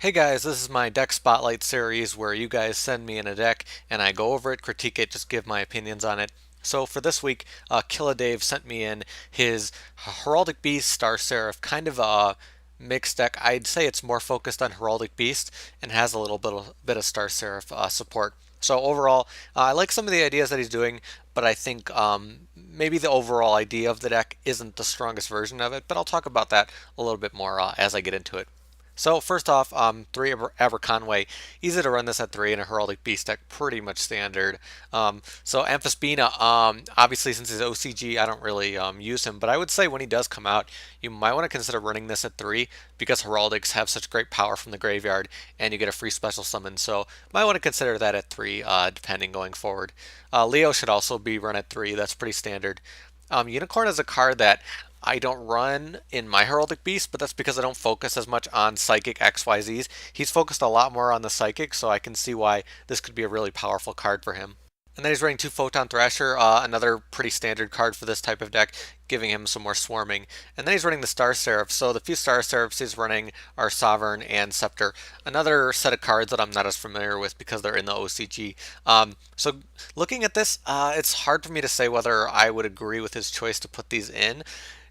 Hey guys, this is my deck spotlight series where you guys send me in a deck and I go over it, critique it, just give my opinions on it. So for this week, Killadave sent me in his Heraldic Beast Star Seraph, kind of a mixed deck. I'd say it's more focused on Heraldic Beast and has a little bit of Star Seraph support. So overall, I like some of the ideas that he's doing, but I think maybe the overall idea of the deck isn't the strongest version of it. But I'll talk about that a little bit more as I get into it. So first off, 3 Aberconway, easy to run this at 3 in a Heraldic Beast deck, pretty much standard. So Amphisbaena, obviously since he's OCG, I don't really use him, but I would say when he does come out, you might want to consider running this at 3 because Heraldics have such great power from the graveyard, and you get a free special summon, so might want to consider that at 3, depending going forward. Leo should also be run at 3, that's pretty standard. Unicorn is a card that I don't run in my Heraldic Beast, but that's because I don't focus as much on Psychic XYZs. He's focused a lot more on the Psychic, so I can see why this could be a really powerful card for him. And then he's running 2 Photon Thrasher, another pretty standard card for this type of deck, giving him some more swarming. And then he's running the Star Seraph. So the few Star Seraphs he's running are Sovereign and Scepter. Another set of cards that I'm not as familiar with because they're in the OCG. So looking at this, it's hard for me to say whether I would agree with his choice to put these in,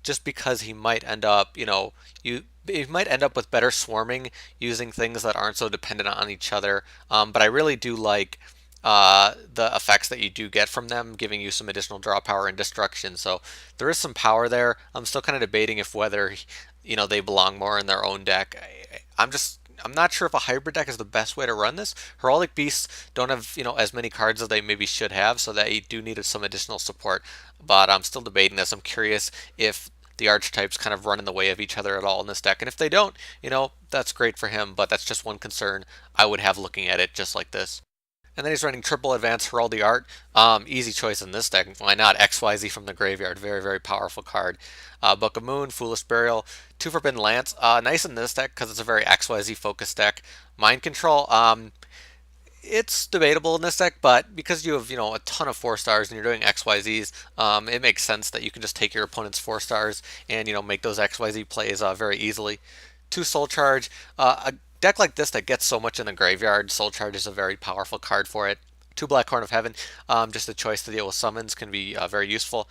just because he might end up, he might end up with better swarming using things that aren't so dependent on each other. But I really do like the effects that you do get from them, giving you some additional draw power and destruction. So there is some power there. I'm still kind of debating if whether they belong more in their own deck. I'm not sure if a hybrid deck is the best way to run this. Heraldic Beasts don't have as many cards as they maybe should have, so they do need some additional support. But I'm still debating this. I'm curious if the archetypes kind of run in the way of each other at all in this deck, and if they don't, that's great for him. But that's just one concern I would have looking at it just like this. And then he's running triple Advanced Heraldry Art. Easy choice in this deck. Why not? XYZ from the graveyard. Very, very powerful card. Book of Moon, Foolish Burial, 2 Forbidden Lance. Nice in this deck because it's a very XYZ focused deck. Mind Control. It's debatable in this deck, but because you have a ton of 4 stars and you're doing XYZs, it makes sense that you can just take your opponent's 4 stars and make those XYZ plays very easily. 2 Soul Charge. A deck like this that gets so much in the graveyard, Soul Charge is a very powerful card for it. 2 Black Horn of Heaven, just a choice to deal with summons can be very useful.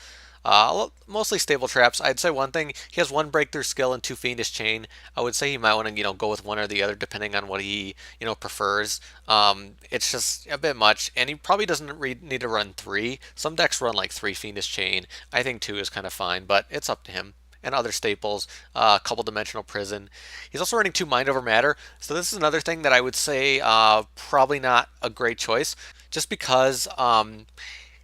Mostly stable traps. I'd say one thing, he has 1 breakthrough skill and 2 Fiendish Chain. I would say he might want to go with one or the other depending on what he prefers. It's just a bit much, and he probably doesn't need to run 3. Some decks run like 3 Fiendish Chain. I think 2 is kind of fine, but it's up to him. And other staples, couple dimensional prison. He's also running 2 Mind Over Matter, so this is another thing that I would say probably not a great choice, just because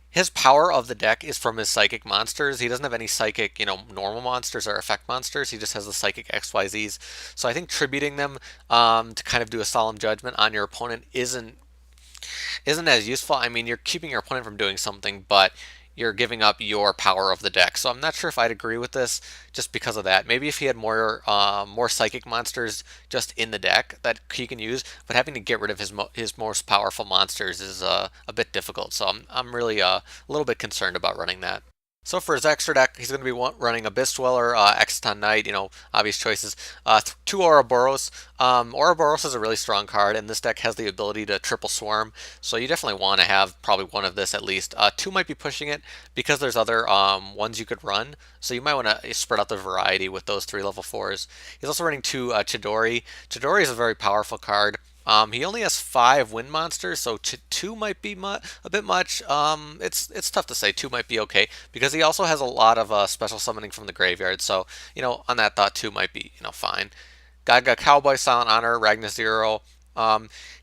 his power of the deck is from his psychic monsters. He doesn't have any psychic, normal monsters or effect monsters. He just has the psychic XYZs. So I think tributing them to kind of do a solemn judgment on your opponent isn't as useful. I mean, you're keeping your opponent from doing something, but you're giving up your power of the deck. So I'm not sure if I'd agree with this just because of that. Maybe if he had more psychic monsters just in the deck that he can use, but having to get rid of his most powerful monsters is a bit difficult. So I'm really a little bit concerned about running that. So for his extra deck, he's going to be running Abyss Dweller, Exciton Knight, obvious choices. 2 Ouroboros. Ouroboros is a really strong card, and this deck has the ability to triple swarm, so you definitely want to have probably one of this at least. 2 might be pushing it because there's other ones you could run, so you might want to spread out the variety with those 3 level 4s. He's also running 2 Chidori. Chidori is a very powerful card. He only has 5 wind monsters, so 2 might be a bit much. It's tough to say. 2 might be okay because he also has a lot of special summoning from the graveyard. So on that thought, 2 might be fine. Gagaga Cowboy, Silent Honor, Ragnazero.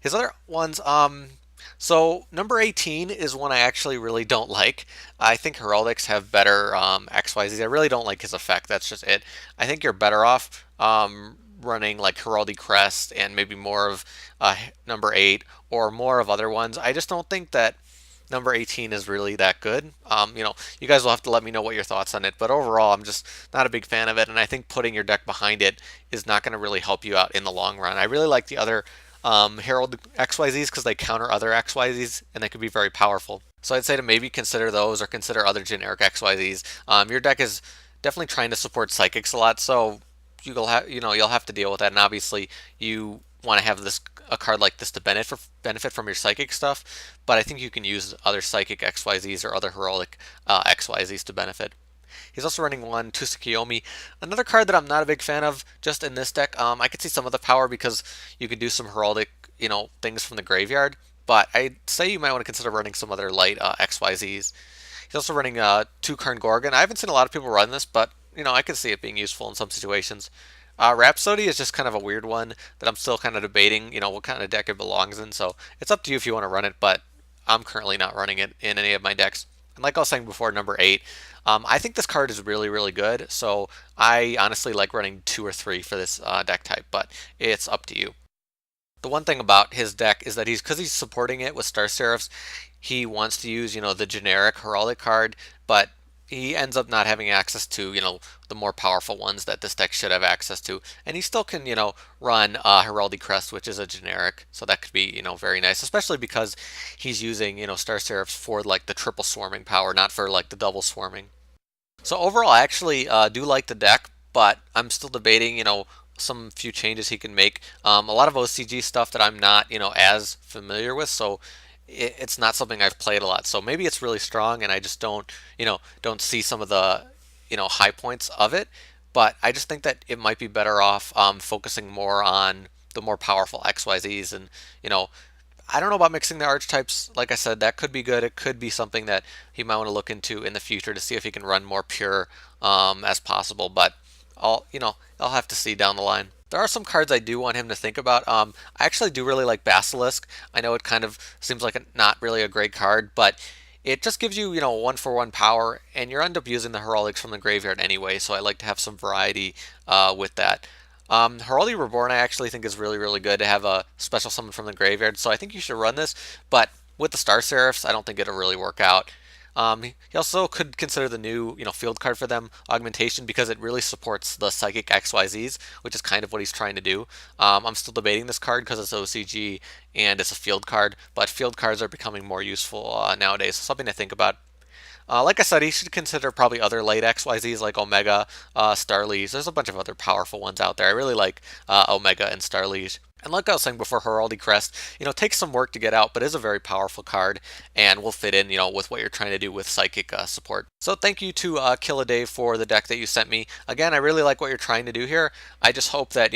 His other ones. So number 18 is one I actually really don't like. I think Heraldics have better XYZs. I really don't like his effect. That's just it. I think you're better off running like Heraldic Crest and maybe more of number 8 or more of other ones. I just don't think that number 18 is really that good. You guys will have to let me know what your thoughts on it, but overall, I'm just not a big fan of it, and I think putting your deck behind it is not going to really help you out in the long run. I really like the other Herald XYZs because they counter other XYZs, and they can be very powerful. So I'd say to maybe consider those or consider other generic XYZs. Your deck is definitely trying to support psychics a lot, so you'll have to deal with that, and obviously you want to have a card like this to benefit from your psychic stuff, but I think you can use other psychic XYZs or other heraldic XYZs to benefit. He's also running one Tsukoyomi, another card that I'm not a big fan of just in this deck. I could see some of the power because you could do some heraldic, things from the graveyard, but I'd say you might want to consider running some other light XYZs. He's also running two Cairngorgon. I haven't seen a lot of people run this, but I can see it being useful in some situations. Rhapsody is just kind of a weird one that I'm still kind of debating, what kind of deck it belongs in. So it's up to you if you want to run it, but I'm currently not running it in any of my decks. And like I was saying before, number 8, I think this card is really, really good. So I honestly like running 2 or 3 for this deck type, but it's up to you. The one thing about his deck is that because he's supporting it with Star Seraphs, he wants to use, the generic Heraldic card, but he ends up not having access to, the more powerful ones that this deck should have access to. And he still can, run Heraldic Crest, which is a generic. So that could be, very nice, especially because he's using, Star Seraphs for like the triple swarming power, not for like the double swarming. So overall, I actually do like the deck, but I'm still debating, some few changes he can make. A lot of OCG stuff that I'm not, as familiar with, so it's not something I've played a lot. So maybe it's really strong, and I just don't see some of the, high points of it. But I just think that it might be better off focusing more on the more powerful XYZs, and I don't know about mixing the archetypes. Like I said, that could be good. It could be something that he might want to look into in the future to see if he can run more pure as possible. But I'll have to see down the line. There are some cards I do want him to think about. I actually do really like Basilisk. I know it kind of seems like not really a great card, but it just gives you, 1-for-1 power, and you end up using the Heraldics from the graveyard anyway, so I like to have some variety with that. Heraldry Reborn I actually think is really, really good to have a special summon from the graveyard, so I think you should run this, but with the Star Seraphs, I don't think it'll really work out. He also could consider the new, field card for them, Augmentation, because it really supports the Psychic XYZs, which is kind of what he's trying to do. I'm still debating this card because it's OCG and it's a field card, but field cards are becoming more useful nowadays, so something to think about. Like I said, he should consider probably other late XYZs like Omega, Starliege. There's a bunch of other powerful ones out there. I really like Omega and Starliege. And like I was saying before, Heraldic Crest, takes some work to get out, but is a very powerful card and will fit in, with what you're trying to do with Psychic support. So thank you to Killadave for the deck that you sent me. Again, I really like what you're trying to do here. I just hope that,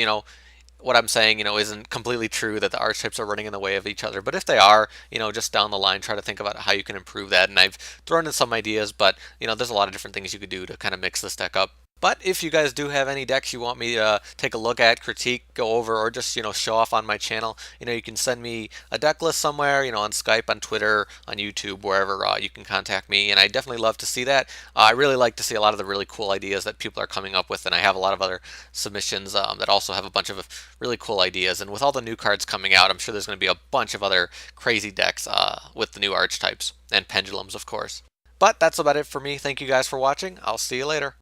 what I'm saying, isn't completely true that the archetypes are running in the way of each other. But if they are, just down the line, try to think about how you can improve that. And I've thrown in some ideas, but, there's a lot of different things you could do to kind of mix this deck up. But if you guys do have any decks you want me to take a look at, critique, go over, or just, show off on my channel, you can send me a deck list somewhere, on Skype, on Twitter, on YouTube, wherever you can contact me. And I definitely love to see that. I really like to see a lot of the really cool ideas that people are coming up with. And I have a lot of other submissions that also have a bunch of really cool ideas. And with all the new cards coming out, I'm sure there's going to be a bunch of other crazy decks with the new archetypes and pendulums, of course. But that's about it for me. Thank you guys for watching. I'll see you later.